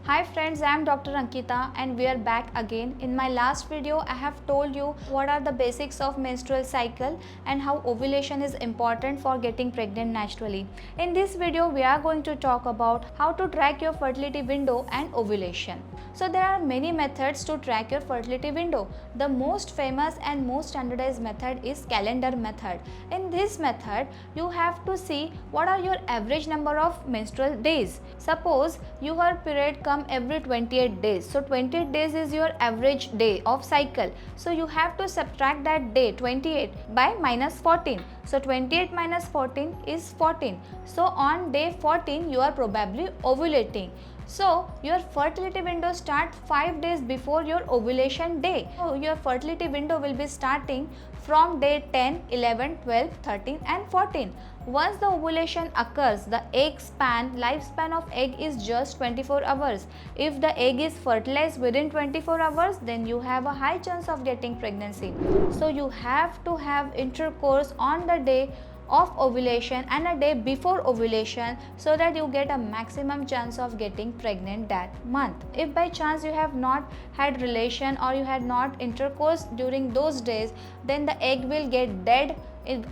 Hi friends, I am Dr. Ankita and we are back again. In my last video, I have told you what are the basics of menstrual cycle and how ovulation is important for getting pregnant naturally. In this video, we are going to talk about how to track your fertility window and ovulation. So there are many methods to track your fertility window. The most famous and most standardized method is calendar method. In this method, you have to see what are your average number of menstrual days. Suppose your period come every 28 days. So 28 days is your average day of cycle. So you have to subtract that day 28 by minus 14. So 28 minus 14 is 14. So on day 14 you are probably ovulating. So your fertility window starts 5 days before your ovulation day. So your fertility window will be starting from day 10, 11, 12, 13 and 14. Once the ovulation occurs, the lifespan of egg is just 24 hours. If the egg is fertilized within 24 hours, then you have a high chance of getting pregnancy. So you have to have intercourse on the day of ovulation and a day before ovulation so that you get a maximum chance of getting pregnant that month. If by chance you have not had relation or you had not intercourse during those days, then the egg will get dead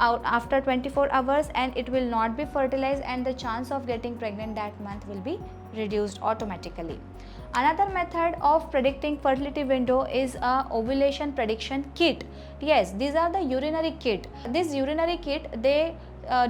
out after 24 hours and it will not be fertilized and the chance of getting pregnant that month will be reduced automatically. Another method of predicting fertility window is a ovulation prediction kit. Yes, these are the urinary kit. This urinary kit, they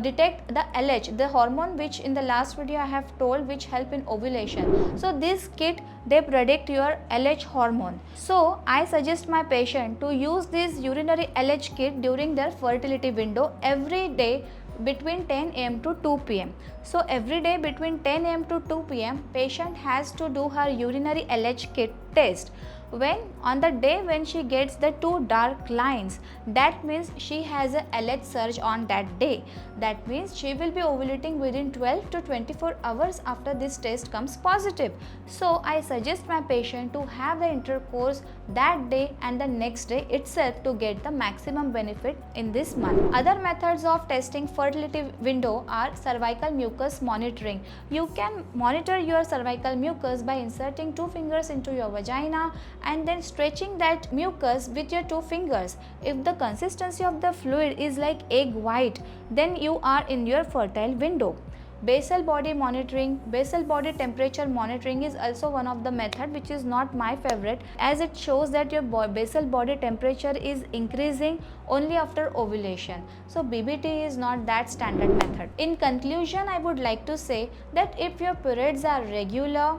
detect the LH, the hormone which in the last video I have told which help in ovulation. So this kit, they predict your LH hormone. So I suggest my patient to use this urinary LH kit during their fertility window every day between 10 am to 2 pm. So every day between 10 am to 2 pm, patient has to do her urinary LH kit test. When on the day when she gets the two dark lines, that means she has a LH surge on that day. That means she will be ovulating within 12 to 24 hours after this test comes positive. So I suggest my patient to have the intercourse that day and the next day itself to get the maximum benefit in this month. Other methods of testing fertility window are cervical mucus monitoring. You can monitor your cervical mucus by inserting 2 fingers into your vagina and then stretching that mucus with your 2 fingers. If the consistency of the fluid is like egg white, then you are in your fertile window. Basal body monitoring, basal body temperature monitoring is also one of the method which is not my favorite, as it shows that your basal body temperature is increasing only after ovulation. So BBT is not that standard method. In conclusion, I would like to say that if your periods are regular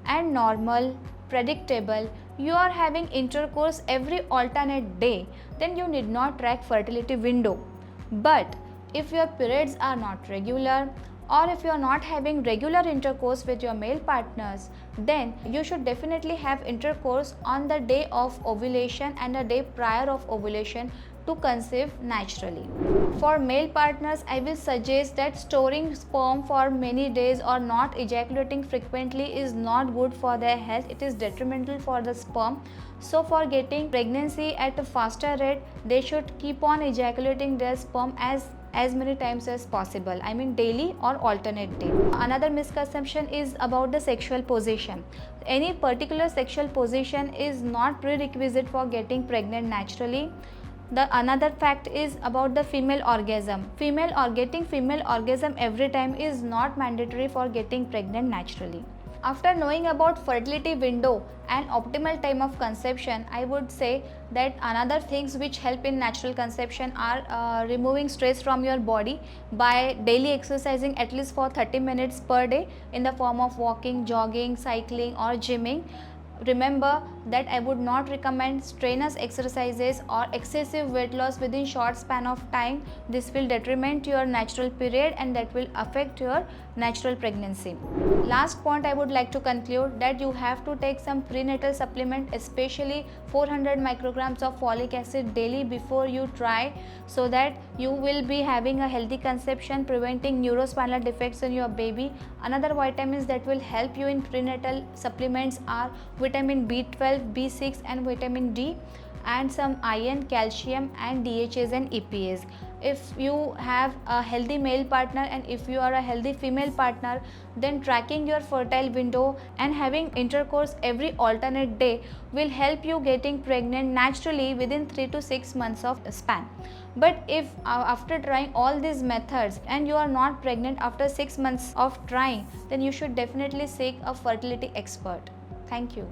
and normal, predictable, you are having intercourse every alternate day, then you need not track fertility window. But if your periods are not regular or if you are not having regular intercourse with your male partners, then you should definitely have intercourse on the day of ovulation and a day prior of ovulation to conceive naturally. For male partners, I will suggest that storing sperm for many days or not ejaculating frequently is not good for their health. It is detrimental for the sperm. So for getting pregnancy at a faster rate, they should keep on ejaculating their sperm as many times as possible, I mean daily or alternate day. Another misconception is about the sexual position. Any particular sexual position is not prerequisite for getting pregnant naturally. The another fact is about the female orgasm. Getting female orgasm every time is not mandatory for getting pregnant naturally. After knowing about fertility window and optimal time of conception, I would say that another things which help in natural conception are removing stress from your body by daily exercising at least for 30 minutes per day in the form of walking, jogging, cycling or gymming. Remember that I would not recommend strenuous exercises or excessive weight loss within short span of time. This will detriment your natural period and that will affect your natural pregnancy. Last point I would like to conclude that you have to take some prenatal supplement, especially 400 micrograms of folic acid daily before you try, so that you will be having a healthy conception, preventing neurospinal defects in your baby. Another vitamins that will help you in prenatal supplements are vitamin B12, B6 and vitamin D, and some iron, calcium and DHAs and EPAs. if you have a healthy male partner and if you are a healthy female partner, then tracking your fertile window and having intercourse every alternate day will help you getting pregnant naturally within 3 to 6 months of span. But if after trying all these methods and you are not pregnant after 6 months of trying, then you should definitely seek a fertility expert. Thank you.